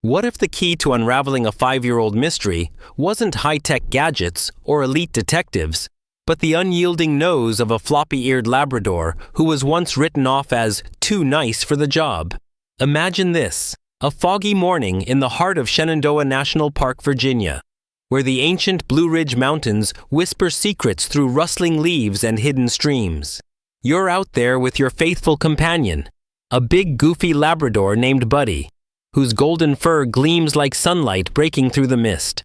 What if the key to unraveling a 5-year-old mystery wasn't high-tech gadgets or elite detectives, but the unyielding nose of a floppy-eared Labrador who was once written off as too nice for the job? Imagine this, a foggy morning in the heart of Shenandoah National Park, Virginia, where the ancient Blue Ridge Mountains whisper secrets through rustling leaves and hidden streams. You're out there with your faithful companion, a big goofy Labrador named Buddy, whose golden fur gleams like sunlight breaking through the mist.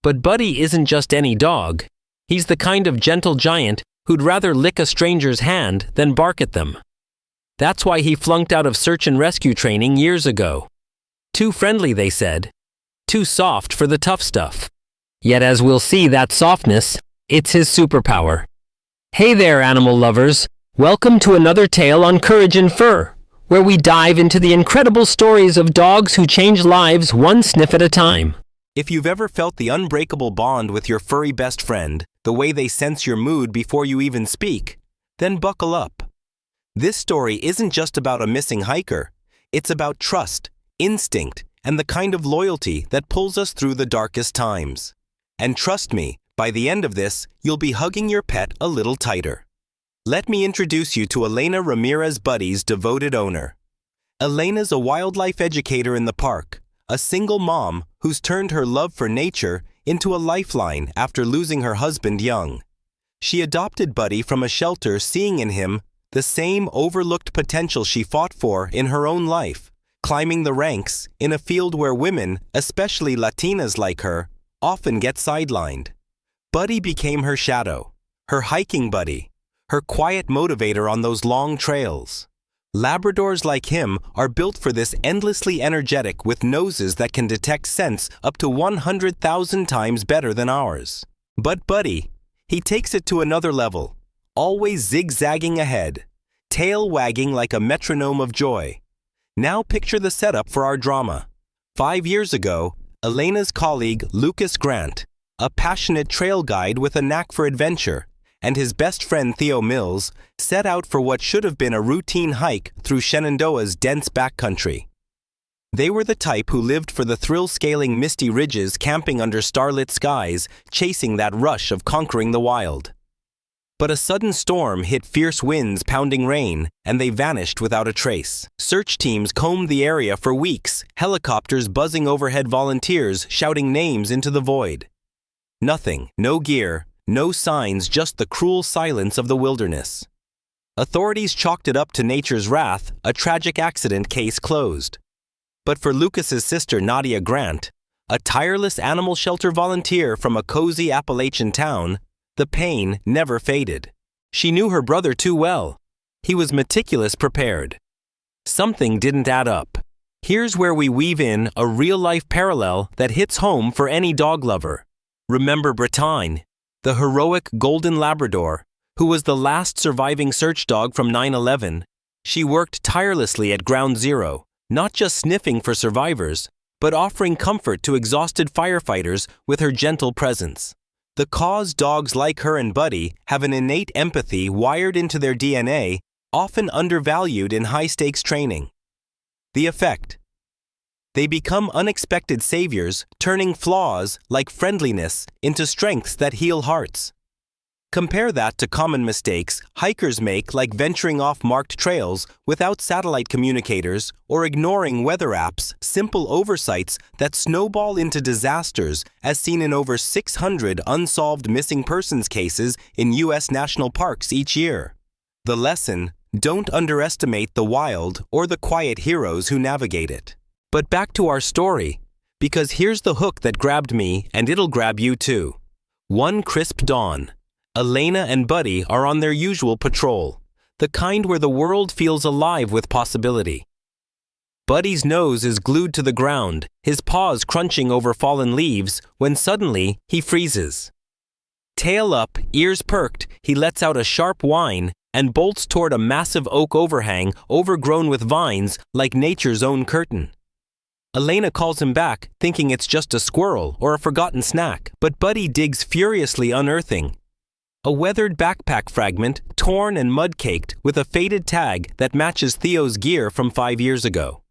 But Buddy isn't just any dog. He's the kind of gentle giant who'd rather lick a stranger's hand than bark at them. That's why he flunked out of search and rescue training years ago. Too friendly, they said. Too soft for the tough stuff. Yet as we'll see, that softness, it's his superpower. Hey there, animal lovers. Welcome to another tale on Courage and Fur, where we dive into the incredible stories of dogs who change lives one sniff at a time. If you've ever felt the unbreakable bond with your furry best friend, the way they sense your mood before you even speak, then buckle up. This story isn't just about a missing hiker. It's about trust, instinct, and the kind of loyalty that pulls us through the darkest times. And trust me, by the end of this, you'll be hugging your pet a little tighter. Let me introduce you to Elena Ramirez, Buddy's devoted owner. Elena's a wildlife educator in the park, a single mom who's turned her love for nature into a lifeline after losing her husband young. She adopted Buddy from a shelter, seeing in him the same overlooked potential she fought for in her own life, climbing the ranks in a field where women, especially Latinas like her, often get sidelined. Buddy became her shadow, her hiking buddy, her quiet motivator on those long trails. Labradors like him are built for this, endlessly energetic with noses that can detect scents up to 100,000 times better than ours. But Buddy, he takes it to another level, always zigzagging ahead, tail wagging like a metronome of joy. Now picture the setup for our drama. 5 years ago, Elena's colleague Lucas Grant, a passionate trail guide with a knack for adventure, and his best friend Theo Mills set out for what should have been a routine hike through Shenandoah's dense backcountry. They were the type who lived for the thrill-scaling misty ridges, camping under starlit skies, chasing that rush of conquering the wild. But a sudden storm hit, fierce winds pounding rain, and they vanished without a trace. Search teams combed the area for weeks, helicopters buzzing overhead, volunteers shouting names into the void. Nothing, no gear, no signs, just the cruel silence of the wilderness. Authorities chalked it up to nature's wrath, a tragic accident, case closed. But for Lucas's sister Nadia Grant, a tireless animal shelter volunteer from a cozy Appalachian town, the pain never faded. She knew her brother too well. He was meticulous, prepared. Something didn't add up. Here's where we weave in a real-life parallel that hits home for any dog lover. Remember Bretagne, the heroic golden Labrador, who was the last surviving search dog from 9/11. She worked tirelessly at Ground Zero, not just sniffing for survivors, but offering comfort to exhausted firefighters with her gentle presence. The cause dogs like her and Buddy have an innate empathy wired into their DNA, often undervalued in high-stakes training. The effect: they become unexpected saviors, turning flaws like friendliness into strengths that heal hearts. Compare that to common mistakes hikers make, like venturing off marked trails without satellite communicators or ignoring weather apps, simple oversights that snowball into disasters, as seen in over 600 unsolved missing persons cases in U.S. national parks each year. The lesson: don't underestimate the wild or the quiet heroes who navigate it. But back to our story, because here's the hook that grabbed me, and it'll grab you too. One crisp dawn, Elena and Buddy are on their usual patrol, the kind where the world feels alive with possibility. Buddy's nose is glued to the ground, his paws crunching over fallen leaves, when suddenly he freezes. Tail up, ears perked, he lets out a sharp whine and bolts toward a massive oak overhang overgrown with vines like nature's own curtain. Elena calls him back, thinking it's just a squirrel or a forgotten snack, but Buddy digs furiously, unearthing a weathered backpack fragment, torn and mud-caked, with a faded tag that matches Theo's gear from 5 years ago.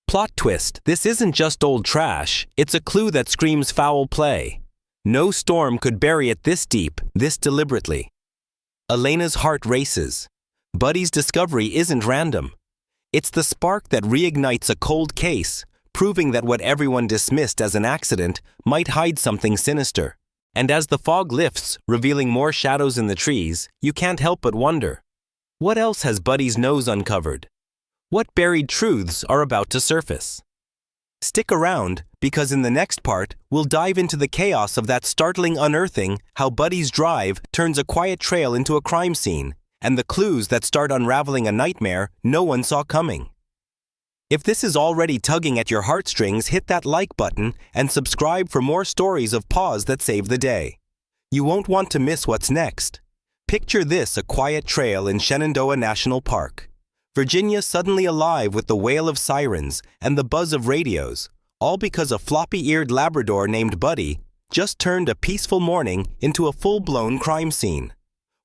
Plot twist, this isn't just old trash, it's a clue that screams foul play. No storm could bury it this deep, this deliberately. Elena's heart races. Buddy's discovery isn't random. It's the spark that reignites a cold case, proving that what everyone dismissed as an accident might hide something sinister. And as the fog lifts, revealing more shadows in the trees, you can't help but wonder, what else has Buddy's nose uncovered? What buried truths are about to surface? Stick around, because in the next part, we'll dive into the chaos of that startling unearthing, how Buddy's drive turns a quiet trail into a crime scene, and the clues that start unraveling a nightmare no one saw coming. If this is already tugging at your heartstrings, hit that like button and subscribe for more stories of paws that save the day. You won't want to miss what's next. Picture this: a quiet trail in Shenandoah National Park. Virginia suddenly alive with the wail of sirens and the buzz of radios, all because a floppy-eared Labrador named Buddy just turned a peaceful morning into a full-blown crime scene.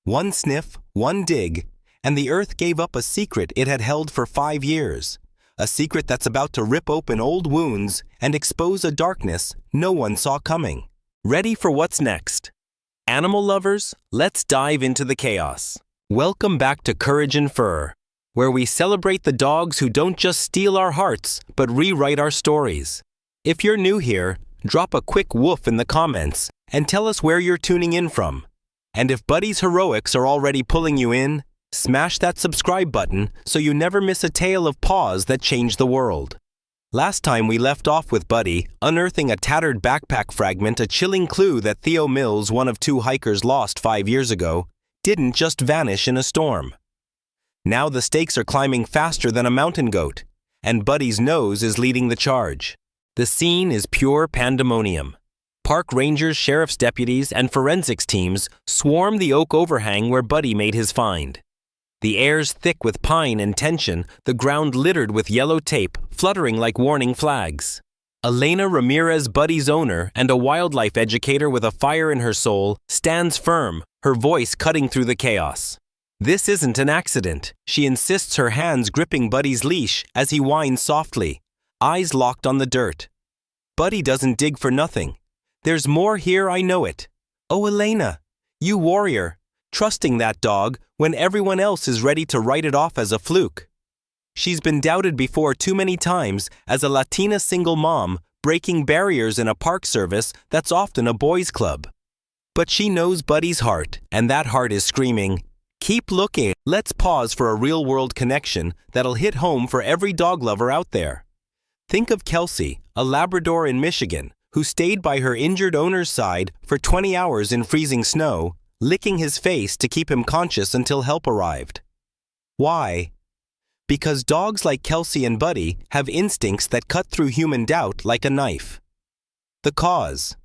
One sniff, one dig, and the earth gave up a secret it had held for 5 years. A secret that's about to rip open old wounds and expose a darkness no one saw coming. Ready for what's next? Animal lovers, let's dive into the chaos. Welcome back to Courage and Fur, where we celebrate the dogs who don't just steal our hearts, but rewrite our stories. If you're new here, drop a quick woof in the comments and tell us where you're tuning in from. And if Buddy's heroics are already pulling you in, smash that subscribe button so you never miss a tale of paws that change the world. Last time we left off with Buddy unearthing a tattered backpack fragment, a chilling clue that Theo Mills, one of 2 hikers lost 5 years ago, didn't just vanish in a storm. Now the stakes are climbing faster than a mountain goat, and Buddy's nose is leading the charge. The scene is pure pandemonium. Park rangers, sheriff's deputies, and forensics teams swarm the oak overhang where Buddy made his find. The air's thick with pine and tension, the ground littered with yellow tape, fluttering like warning flags. Elena Ramirez, Buddy's owner and a wildlife educator with a fire in her soul, stands firm, her voice cutting through the chaos. This isn't an accident, she insists, her hands gripping Buddy's leash as he whines softly, eyes locked on the dirt. Buddy doesn't dig for nothing. There's more here, I know it. Oh, Elena, you warrior, trusting that dog when everyone else is ready to write it off as a fluke. She's been doubted before too many times as a Latina single mom breaking barriers in a park service that's often a boys' club. But she knows Buddy's heart, and that heart is screaming, keep looking. Let's pause for a real-world connection that'll hit home for every dog lover out there. Think of Kelsey, a Labrador in Michigan, who stayed by her injured owner's side for 20 hours in freezing snow, licking his face to keep him conscious until help arrived. Why? Because dogs like Kelsey and Buddy have instincts that cut through human doubt like a knife. The cause.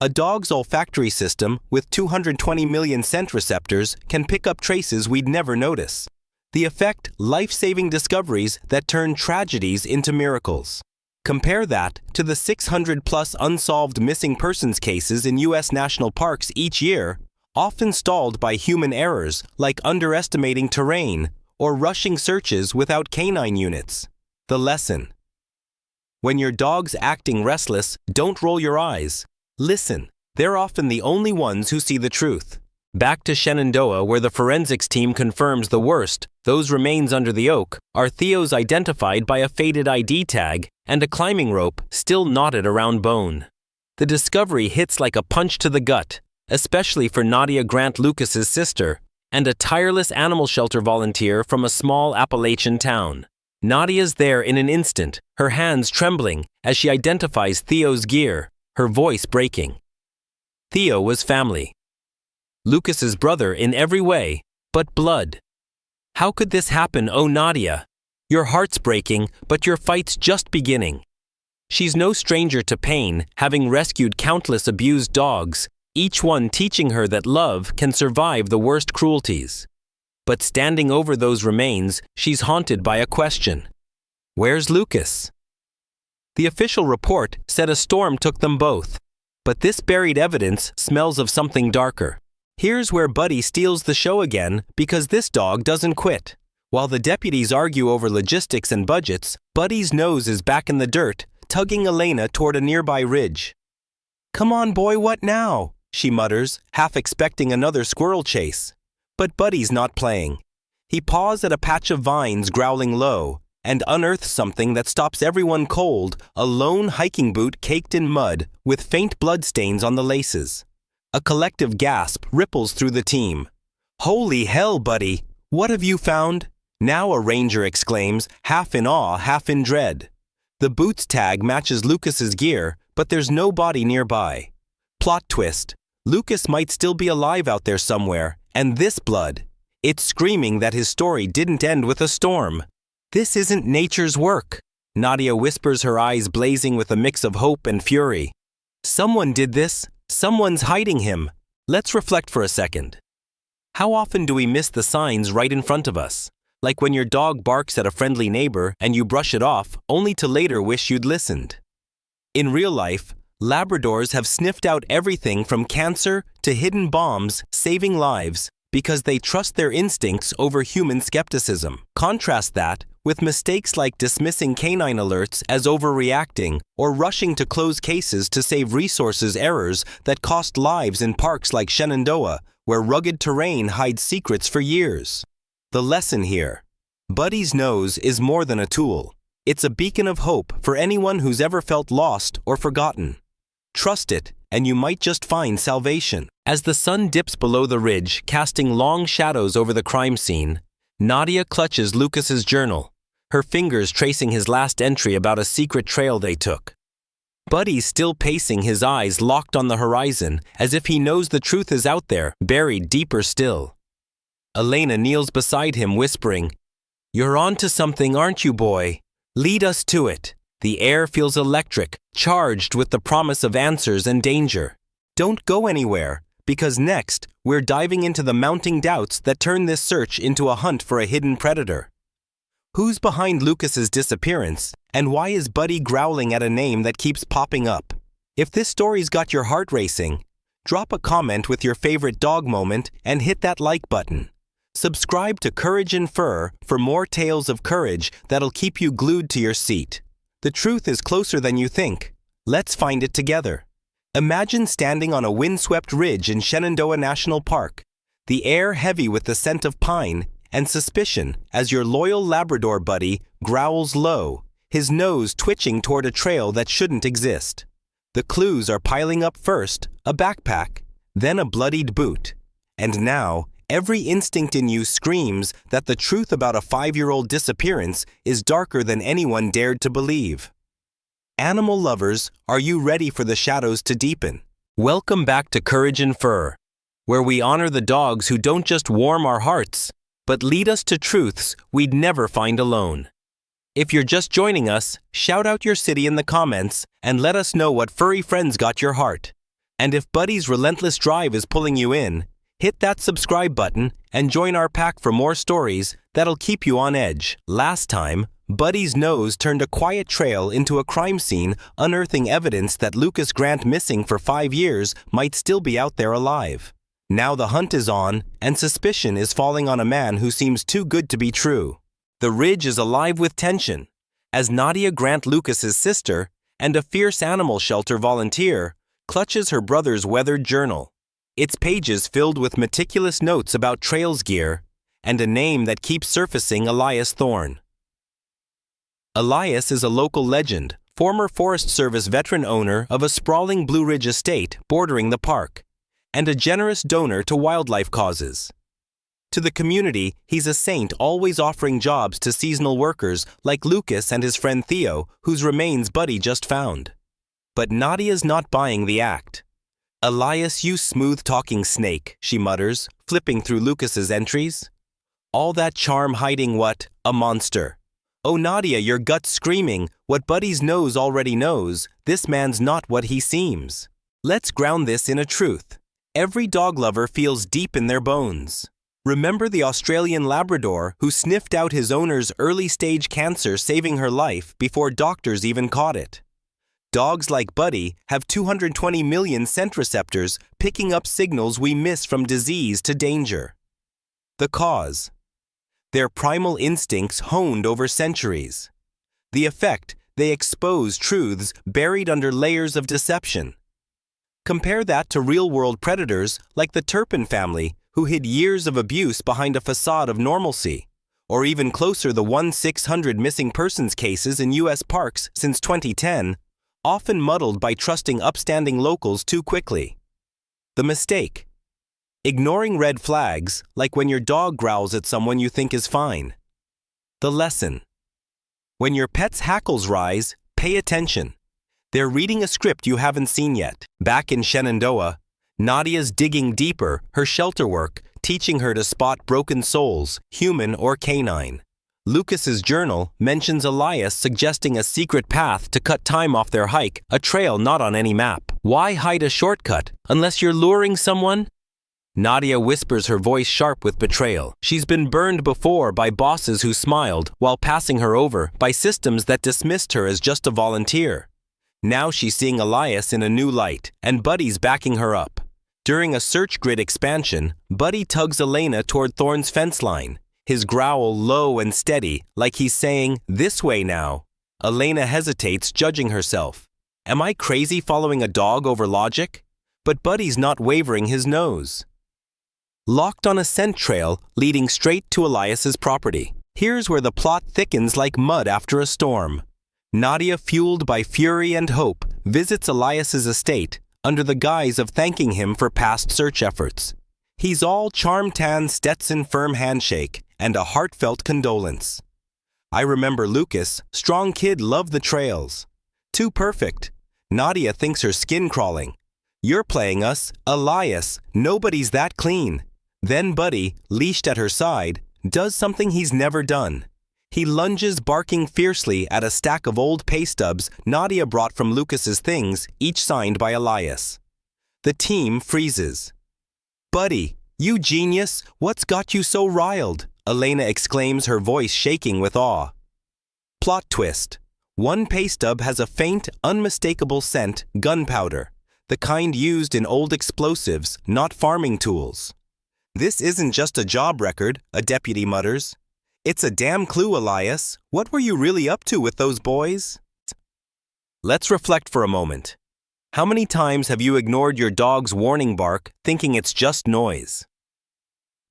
A dog's olfactory system with 220 million scent receptors can pick up traces we'd never notice. The effect, life-saving discoveries that turn tragedies into miracles. Compare that to the 600-plus unsolved missing persons cases in U.S. national parks each year, often stalled by human errors like underestimating terrain or rushing searches without canine units. The lesson. When your dog's acting restless, don't roll your eyes. Listen, they're often the only ones who see the truth. Back to Shenandoah, where the forensics team confirms the worst, those remains under the oak are Theo's, identified by a faded ID tag and a climbing rope still knotted around bone. The discovery hits like a punch to the gut, especially for Nadia Grant Lucas's sister, and a tireless animal shelter volunteer from a small Appalachian town. Nadia's there in an instant, her hands trembling as she identifies Theo's gear, her voice breaking. Theo was family. Lucas's brother in every way, but blood. How could this happen, oh Nadia? Your heart's breaking, but your fight's just beginning. She's no stranger to pain, having rescued countless abused dogs, each one teaching her that love can survive the worst cruelties. But standing over those remains, she's haunted by a question. Where's Lucas? The official report said a storm took them both, but this buried evidence smells of something darker. Here's where Buddy steals the show again, because this dog doesn't quit. While the deputies argue over logistics and budgets, Buddy's nose is back in the dirt, tugging Elena toward a nearby ridge. "Come on, boy, what now?" she mutters, half expecting another squirrel chase. But Buddy's not playing. He paws at a patch of vines, growling low, and unearths something that stops everyone cold, a lone hiking boot caked in mud with faint bloodstains on the laces. A collective gasp ripples through the team. "Holy hell, Buddy! What have you found?" Now a ranger exclaims, half in awe, half in dread. The boots tag matches Lucas's gear, but there's no body nearby. Plot twist. Lucas might still be alive out there somewhere, and this blood, it's screaming that his story didn't end with a storm. "This isn't nature's work," Nadia whispers, her eyes blazing with a mix of hope and fury. "Someone did this. Someone's hiding him." Let's reflect for a second. How often do we miss the signs right in front of us? Like when your dog barks at a friendly neighbor and you brush it off, only to later wish you'd listened. In real life, Labradors have sniffed out everything from cancer to hidden bombs, saving lives, because they trust their instincts over human skepticism. Contrast that with mistakes like dismissing canine alerts as overreacting or rushing to close cases to save resources, errors that cost lives in parks like Shenandoah, where rugged terrain hides secrets for years. The lesson here: Buddy's nose is more than a tool. It's a beacon of hope for anyone who's ever felt lost or forgotten. Trust it, and you might just find salvation. As the sun dips below the ridge, casting long shadows over the crime scene, Nadia clutches Lucas's journal, her fingers tracing his last entry about a secret trail they took. Buddy's still pacing, his eyes locked on the horizon, as if he knows the truth is out there, buried deeper still. Elena kneels beside him, whispering, "You're on to something, aren't you, boy? Lead us to it." The air feels electric, charged with the promise of answers and danger. Don't go anywhere, because next, we're diving into the mounting doubts that turn this search into a hunt for a hidden predator. Who's behind Lucas's disappearance, and why is Buddy growling at a name that keeps popping up? If this story's got your heart racing, drop a comment with your favorite dog moment and hit that like button. Subscribe to Courage in Fur for more tales of courage that'll keep you glued to your seat. The truth is closer than you think. Let's find it together. Imagine standing on a windswept ridge in Shenandoah National Park, the air heavy with the scent of pine and suspicion as your loyal Labrador buddy growls low, his nose twitching toward a trail that shouldn't exist. The clues are piling up: first, a backpack, then a bloodied boot, and now, every instinct in you screams that the truth about a 5-year-old disappearance is darker than anyone dared to believe. Animal lovers, are you ready for the shadows to deepen? Welcome back to Courage in Fur, where we honor the dogs who don't just warm our hearts, but lead us to truths we'd never find alone. If you're just joining us, shout out your city in the comments and let us know what furry friends got your heart. And if Buddy's relentless drive is pulling you in, hit that subscribe button and join our pack for more stories that'll keep you on edge. Last time, Buddy's nose turned a quiet trail into a crime scene, unearthing evidence that Lucas Grant, missing for 5 years, might still be out there alive. Now the hunt is on, and suspicion is falling on a man who seems too good to be true. The ridge is alive with tension, as Nadia Grant, Lucas's sister, and a fierce animal shelter volunteer, clutches her brother's weathered journal. Its pages filled with meticulous notes about trails gear, and a name that keeps surfacing: Elias Thorne. Elias is a local legend, former Forest Service veteran, owner of a sprawling Blue Ridge estate bordering the park, and a generous donor to wildlife causes. To the community, he's a saint, always offering jobs to seasonal workers like Lucas and his friend Theo, whose remains Buddy just found. But Nadia's not buying the act. "Elias, you smooth-talking snake," she mutters, flipping through Lucas's entries. "All that charm hiding what? A monster. Oh, Nadia, your gut's screaming what Buddy's nose already knows: this man's not what he seems." Let's ground this in a truth every dog lover feels deep in their bones. Remember the Australian Labrador who sniffed out his owner's early-stage cancer, saving her life before doctors even caught it? Dogs like Buddy have 220 million scent receptors, picking up signals we miss, from disease to danger. The cause: their primal instincts honed over centuries. The effect, they expose truths buried under layers of deception. Compare that to real-world predators like the Turpin family, who hid years of abuse behind a facade of normalcy, or even closer the 1,600 missing persons cases in U.S. parks since 2010, often muddled by trusting upstanding locals too quickly. The mistake: ignoring red flags, like when your dog growls at someone you think is fine. The lesson: when your pet's hackles rise, pay attention. They're reading a script you haven't seen yet. Back in Shenandoah, Nadia's digging deeper, her shelter work, teaching her to spot broken souls, human or canine. Lucas's journal mentions Elias suggesting a secret path to cut time off their hike, a trail not on any map. Why hide a shortcut unless you're luring someone? Nadia whispers, her voice sharp with betrayal. She's been burned before by bosses who smiled while passing her over, by systems that dismissed her as just a volunteer. Now she's seeing Elias in a new light, and Buddy's backing her up. During a search grid expansion, Buddy tugs Elena toward Thorne's fence line, his growl low and steady, like he's saying, "This way now." Elena hesitates, judging herself. Am I crazy following a dog over logic? But Buddy's not wavering his nose. Locked on a scent trail leading straight to Elias's property. Here's where the plot thickens like mud after a storm. Nadia, fueled by fury and hope, visits Elias's estate under the guise of thanking him for past search efforts. He's all charm-tan Stetson firm handshake and a heartfelt condolence. I remember Lucas, strong kid, loved the trails. Too perfect. Nadia thinks her skin crawling. You're playing us, Elias, nobody's that clean. Then Buddy, leashed at her side, does something he's never done. He lunges, barking fiercely at a stack of old pay stubs Nadia brought from Lucas's things, each signed by Elias. The team freezes. "Buddy, you genius, what's got you so riled?" Elena exclaims, her voice shaking with awe. Plot twist: one pay stub has a faint, unmistakable scent, gunpowder, the kind used in old explosives, not farming tools. "This isn't just a job record," a deputy mutters. "It's a damn clue, Elias. What were you really up to with those boys?" Let's reflect for a moment. How many times have you ignored your dog's warning bark, thinking it's just noise?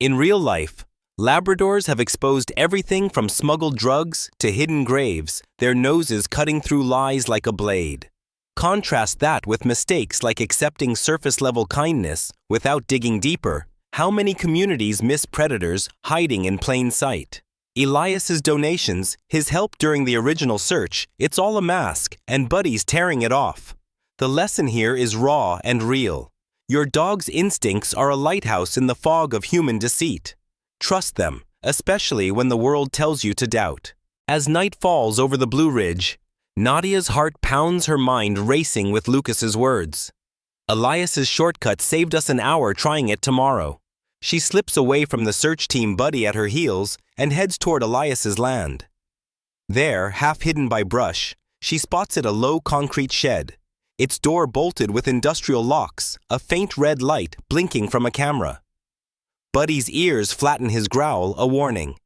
In real life, Labradors have exposed everything from smuggled drugs to hidden graves, their noses cutting through lies like a blade. Contrast that with mistakes like accepting surface-level kindness without digging deeper. How many communities miss predators hiding in plain sight? Elias's donations, his help during the original search, it's all a mask, and Buddy's tearing it off. The lesson here is raw and real. Your dog's instincts are a lighthouse in the fog of human deceit. Trust them, especially when the world tells you to doubt. As night falls over the Blue Ridge, Nadia's heart pounds, her mind racing with Lucas's words. Elias's shortcut saved us an hour trying it tomorrow. She slips away from the search team, Buddy at her heels, and heads toward Elias's land. There, half hidden by brush, she spots it, a low concrete shed. Its door bolted with industrial locks, a faint red light blinking from a camera. Buddy's ears flatten his growl, a warning.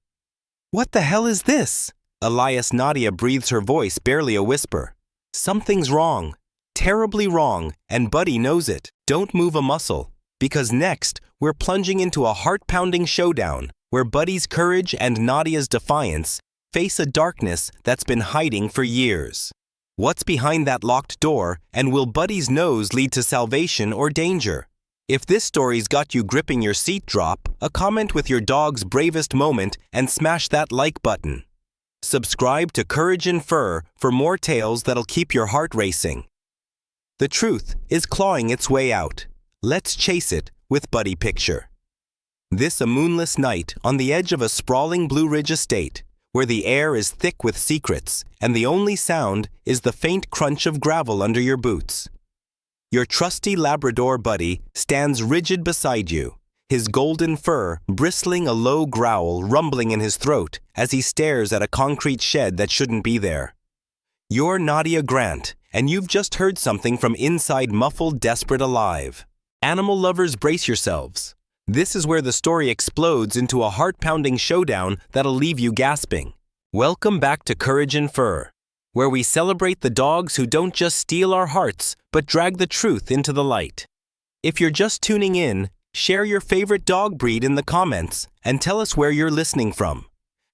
"What the hell is this?" Elias. Nadia breathes, her voice barely a whisper. Something's wrong. Terribly wrong, and Buddy knows it. Don't move a muscle, because next, we're plunging into a heart-pounding showdown where Buddy's courage and Nadia's defiance face a darkness that's been hiding for years. What's behind that locked door, and will Buddy's nose lead to salvation or danger? If this story's got you gripping your seat, drop a comment with your dog's bravest moment and smash that like button. Subscribe to Courage in Fur for more tales that'll keep your heart racing. The truth is clawing its way out. Let's chase it with Buddy Picture. This a moonless night on the edge of a sprawling Blue Ridge estate, where the air is thick with secrets and the only sound is the faint crunch of gravel under your boots. Your trusty Labrador Buddy stands rigid beside you, his golden fur bristling, a low growl rumbling in his throat as he stares at a concrete shed that shouldn't be there. You're Nadia Grant, and you've just heard something from inside Muffled, Desperate, Alive. Animal lovers, brace yourselves. This is where the story explodes into a heart-pounding showdown that'll leave you gasping. Welcome back to Courage and Fur, where we celebrate the dogs who don't just steal our hearts, but drag the truth into the light. If you're just tuning in, share your favorite dog breed in the comments and tell us where you're listening from.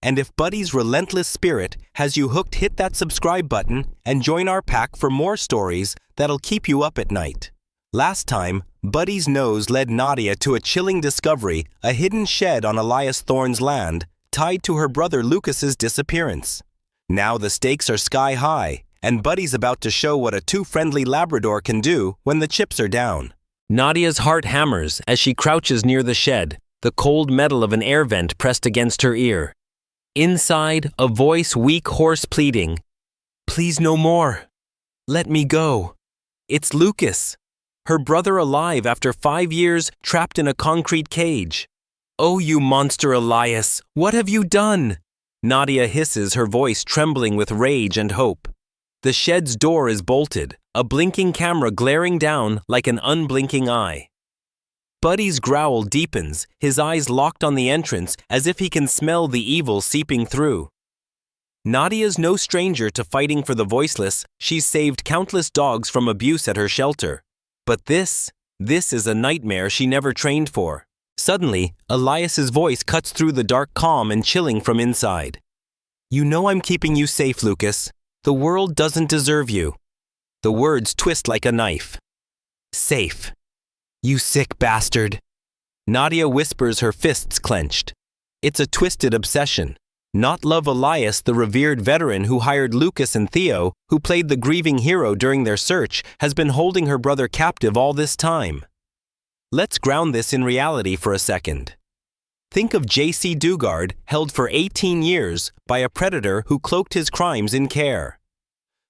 And if Buddy's relentless spirit has you hooked, hit that subscribe button and join our pack for more stories that'll keep you up at night. Last time, Buddy's nose led Nadia to a chilling discovery, a hidden shed on Elias Thorne's land, tied to her brother Lucas's disappearance. Now the stakes are sky high, and Buddy's about to show what a too-friendly Labrador can do when the chips are down. Nadia's heart hammers as she crouches near the shed, the cold metal of an air vent pressed against her ear. Inside, a voice weak, hoarse, pleading, "Please no more. Let me go." It's Lucas, her brother alive after 5 years trapped in a concrete cage. "Oh, you monster Elias, what have you done?" Nadia hisses, her voice trembling with rage and hope. The shed's door is bolted, a blinking camera glaring down like an unblinking eye. Buddy's growl deepens, his eyes locked on the entrance as if he can smell the evil seeping through. Nadia's no stranger to fighting for the voiceless. She's saved countless dogs from abuse at her shelter. But this is a nightmare she never trained for. Suddenly, Elias's voice cuts through the dark calm and chilling from inside. "You know I'm keeping you safe, Lucas. The world doesn't deserve you." The words twist like a knife. "Safe. You sick bastard." Nadia whispers, her fists clenched. It's a twisted obsession. Not love Elias, the revered veteran who hired Lucas and Theo, who played the grieving hero during their search, has been holding her brother captive all this time. Let's ground this in reality for a second. Think of J.C. Dugard, held for 18 years by a predator who cloaked his crimes in care.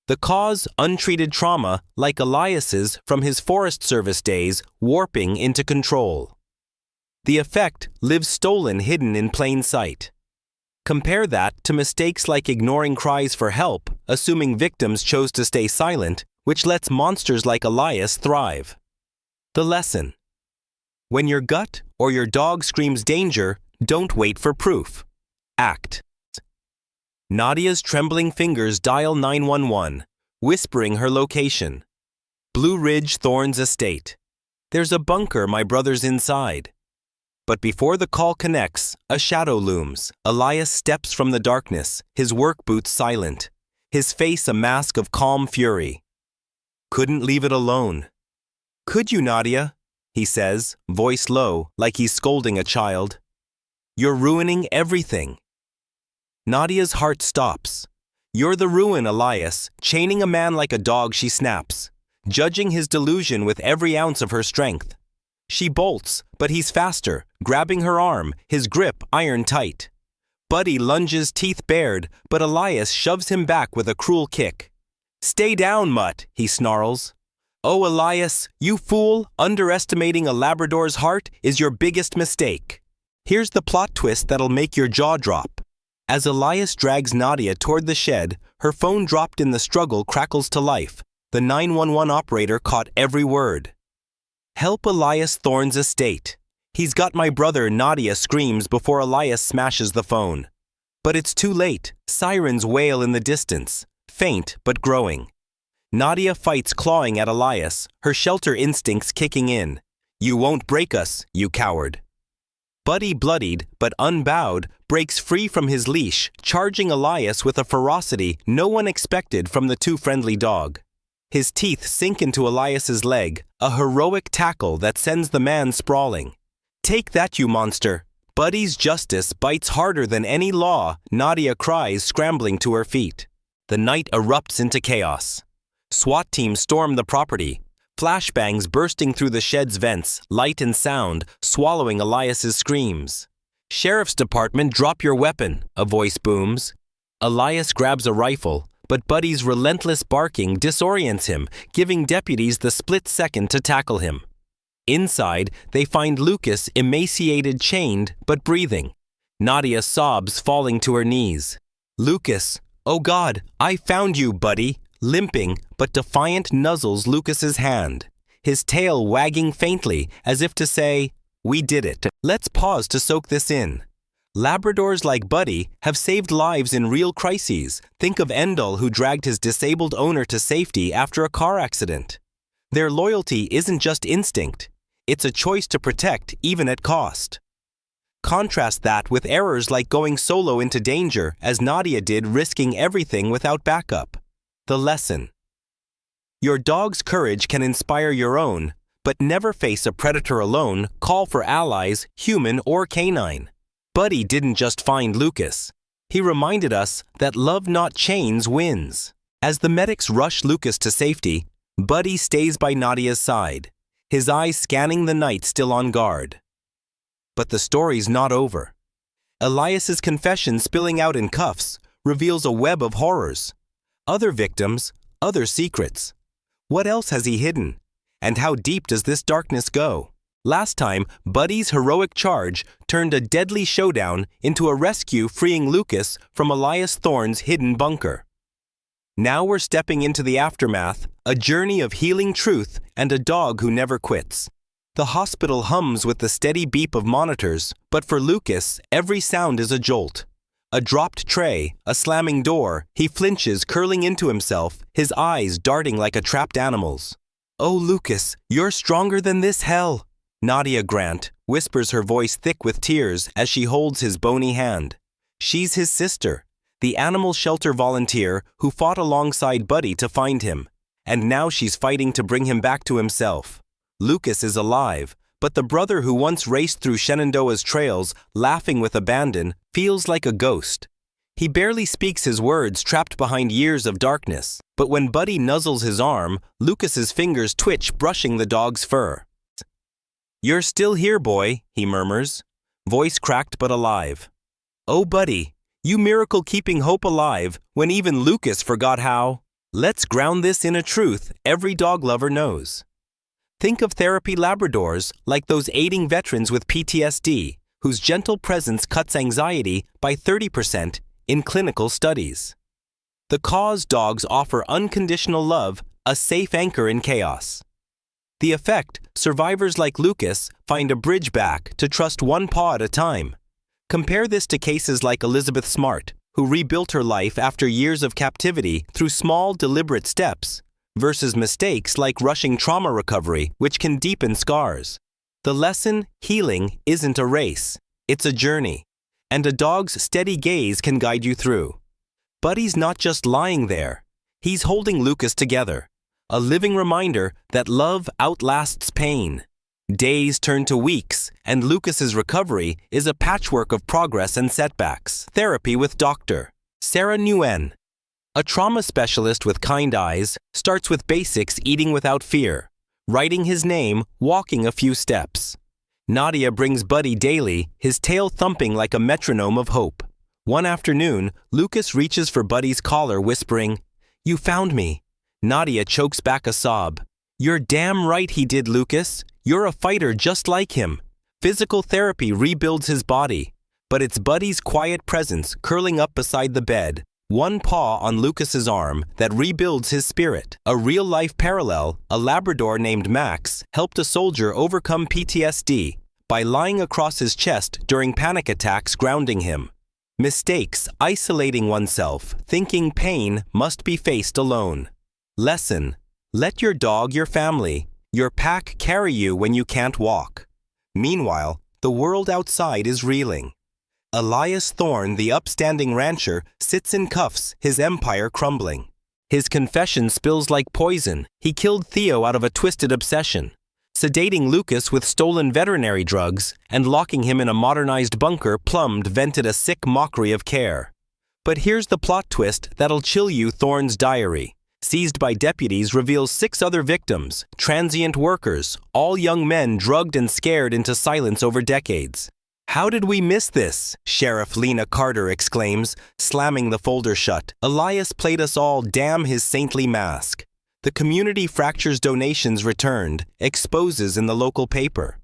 The cause, untreated trauma, like Elias's from his Forest Service days, warping into control. The effect, lives stolen, hidden in plain sight. Compare that to mistakes like ignoring cries for help, assuming victims chose to stay silent, which lets monsters like Elias thrive. The lesson: when your gut or your dog screams danger, don't wait for proof. Act. Nadia's trembling fingers dial 911, whispering her location. Blue Ridge Thorns Estate. There's a bunker, my brother's inside. But before the call connects, a shadow looms. Elias steps from the darkness, his work boots silent, his face a mask of calm fury. "Couldn't leave it alone." "Could you, Nadia?" he says, voice low, like he's scolding a child. "You're ruining everything." Nadia's heart stops. "You're the ruin, Elias," chaining a man like a dog, she snaps, judging his delusion with every ounce of her strength. She bolts, but he's faster, grabbing her arm, his grip iron tight. Buddy lunges, teeth bared, but Elias shoves him back with a cruel kick. "Stay down, mutt," he snarls. "Oh, Elias, you fool, underestimating a Labrador's heart is your biggest mistake." Here's the plot twist that'll make your jaw drop. As Elias drags Nadia toward the shed, her phone dropped in the struggle crackles to life. The 911 operator caught every word. "Help Elias Thorne's estate. He's got my brother," Nadia screams before Elias smashes the phone. But it's too late. Sirens wail in the distance, faint but growing. Nadia fights, clawing at Elias, her shelter instincts kicking in. "You won't break us, you coward." Buddy, bloodied but unbowed, breaks free from his leash, charging Elias with a ferocity no one expected from the too friendly dog. His teeth sink into Elias's leg, a heroic tackle that sends the man sprawling. "Take that, you monster." Buddy's justice bites harder than any law, Nadia cries, scrambling to her feet. The night erupts into chaos. SWAT teams storm the property, flashbangs bursting through the shed's vents, light and sound, swallowing Elias's screams. "Sheriff's Department, drop your weapon," a voice booms. Elias grabs a rifle, but Buddy's relentless barking disorients him, giving deputies the split second to tackle him. Inside, they find Lucas emaciated, chained, but breathing. Nadia sobs, falling to her knees. "Lucas, oh God, I found you, Buddy," limping but defiant nuzzles Lucas's hand, his tail wagging faintly as if to say, We did it. Let's pause to soak this in. Labradors like Buddy have saved lives in real crises. Think of Endel, who dragged his disabled owner to safety after a car accident. Their loyalty isn't just instinct. It's a choice to protect, even at cost. Contrast that with errors like going solo into danger, as Nadia did, risking everything without backup. The lesson: your dog's courage can inspire your own, but never face a predator alone. Call for allies, human or canine. Buddy didn't just find Lucas. He reminded us that love, not chains, wins. As the medics rush Lucas to safety, Buddy stays by Nadia's side, his eyes scanning the night, still on guard. But the story's not over. Elias's confession, spilling out in cuffs, reveals a web of horrors. Other victims, other secrets. What else has he hidden? And how deep does this darkness go? Last time, Buddy's heroic charge turned a deadly showdown into a rescue, freeing Lucas from Elias Thorne's hidden bunker. Now we're stepping into the aftermath, a journey of healing truth and a dog who never quits. The hospital hums with the steady beep of monitors, but for Lucas, every sound is a jolt. A dropped tray, a slamming door, he flinches, curling into himself, his eyes darting like a trapped animal's. "Oh, Lucas, you're stronger than this hell," Nadia Grant whispers, her voice thick with tears as she holds his bony hand. She's his sister, the animal shelter volunteer who fought alongside Buddy to find him, and now she's fighting to bring him back to himself. Lucas is alive, but the brother who once raced through Shenandoah's trails, laughing with abandon, feels like a ghost. He barely speaks his words, trapped behind years of darkness. But when Buddy nuzzles his arm, Lucas's fingers twitch, brushing the dog's fur. "You're still here, boy," he murmurs, voice cracked but alive. "Oh, Buddy, you miracle keeping hope alive when even Lucas forgot how." Let's ground this in a truth every dog lover knows. Think of therapy Labradors like those aiding veterans with PTSD, whose gentle presence cuts anxiety by 30% in clinical studies. The cause: dogs offer unconditional love, a safe anchor in chaos. The effect: survivors like Lucas find a bridge back to trust one paw at a time. Compare this to cases like Elizabeth Smart, who rebuilt her life after years of captivity through small, deliberate steps, versus mistakes like rushing trauma recovery, which can deepen scars. The lesson: healing isn't a race, it's a journey, and a dog's steady gaze can guide you through. Buddy's not just lying there, he's holding Lucas together, a living reminder that love outlasts pain. Days turn to weeks, and Lucas's recovery is a patchwork of progress and setbacks. Therapy with Dr. Sarah Nguyen, a trauma specialist with kind eyes, starts with basics: eating without fear, writing his name, walking a few steps. Nadia brings Buddy daily, his tail thumping like a metronome of hope. One afternoon, Lucas reaches for Buddy's collar, whispering, "You found me." Nadia chokes back a sob. "You're damn right he did, Lucas. You're a fighter just like him." Physical therapy rebuilds his body, but it's Buddy's quiet presence curling up beside the bed, one paw on Lucas's arm, that rebuilds his spirit. A real-life parallel: a Labrador named Max helped a soldier overcome PTSD by lying across his chest during panic attacks, grounding him. Mistakes: isolating oneself, thinking pain must be faced alone. Lesson: let your dog, your family, your pack carry you when you can't walk. Meanwhile, the world outside is reeling. Elias Thorne, the upstanding rancher, sits in cuffs, his empire crumbling. His confession spills like poison. He killed Theo out of a twisted obsession, sedating Lucas with stolen veterinary drugs and locking him in a modernized bunker plumbed vented, a sick mockery of care. But here's the plot twist that'll chill you: Thorne's diary, seized by deputies, reveals 6 other victims, transient workers, all young men drugged and scared into silence over decades. "How did we miss this?" Sheriff Lena Carter exclaims, slamming the folder shut. "Elias played us all, damn his saintly mask." The community fractures, donations returned, exposes in the local paper.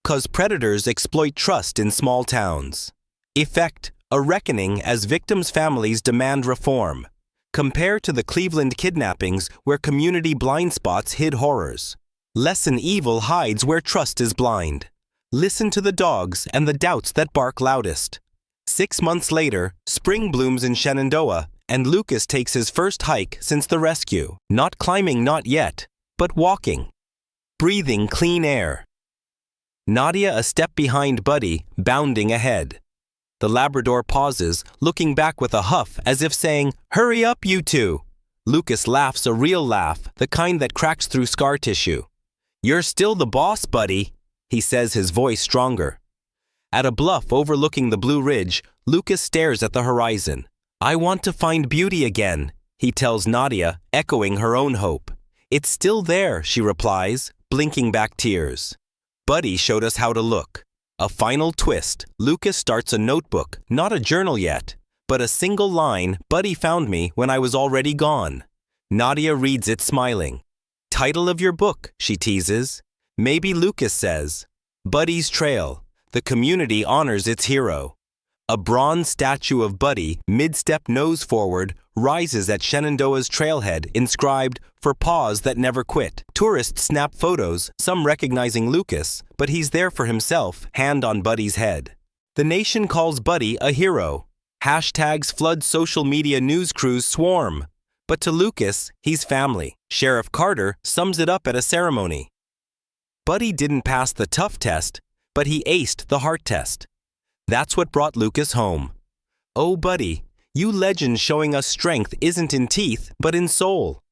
'Cause predators exploit trust in small towns. Effect: a reckoning as victims' families demand reform. Compare to the Cleveland kidnappings, where community blind spots hid horrors. Lesson: evil hides where trust is blind. Listen to the dogs and the doubts that bark loudest. 6 months later, spring blooms in Shenandoah, and Lucas takes his first hike since the rescue. Not climbing, not yet, but walking. Breathing clean air. Nadia a step behind Buddy, bounding ahead. The Labrador pauses, looking back with a huff as if saying, "Hurry up, you two." Lucas laughs a real laugh, the kind that cracks through scar tissue. "You're still the boss, Buddy," he says, his voice stronger. At a bluff overlooking the Blue Ridge, Lucas stares at the horizon. "I want to find beauty again," he tells Nadia, echoing her own hope. "It's still there," she replies, blinking back tears. Buddy showed us how to look. A final twist. Lucas starts a notebook, not a journal yet, but a single line, "Buddy found me when I was already gone." Nadia reads it smiling. "Title of your book," she teases. Maybe Lucas says, "Buddy's Trail." The community honors its hero. A bronze statue of Buddy, mid-step nose forward, rises at Shenandoah's trailhead, inscribed, "For paws that never quit." Tourists snap photos, some recognizing Lucas, but he's there for himself, hand on Buddy's head. The nation calls Buddy a hero. Hashtags flood social media news crews swarm. But to Lucas, he's family. Sheriff Carter sums it up at a ceremony. Buddy didn't pass the tough test, but he aced the heart test. That's what brought Lucas home. Oh, Buddy, you legend showing us strength isn't in teeth, but in soul.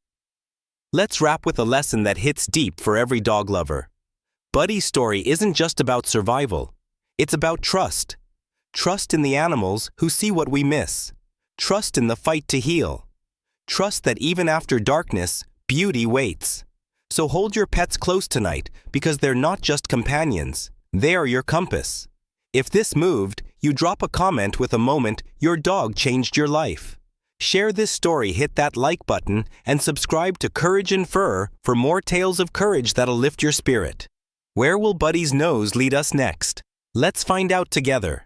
Let's wrap with a lesson that hits deep for every dog lover. Buddy's story isn't just about survival. It's about trust. Trust in the animals who see what we miss. Trust in the fight to heal. Trust that even after darkness, beauty waits. So hold your pets close tonight, because they're not just companions. They are your compass. If this moved, you drop a comment with a moment your dog changed your life. Share this story, hit that like button, and subscribe to Courage and Fur for more tales of courage that'll lift your spirit. Where will Buddy's nose lead us next? Let's find out together.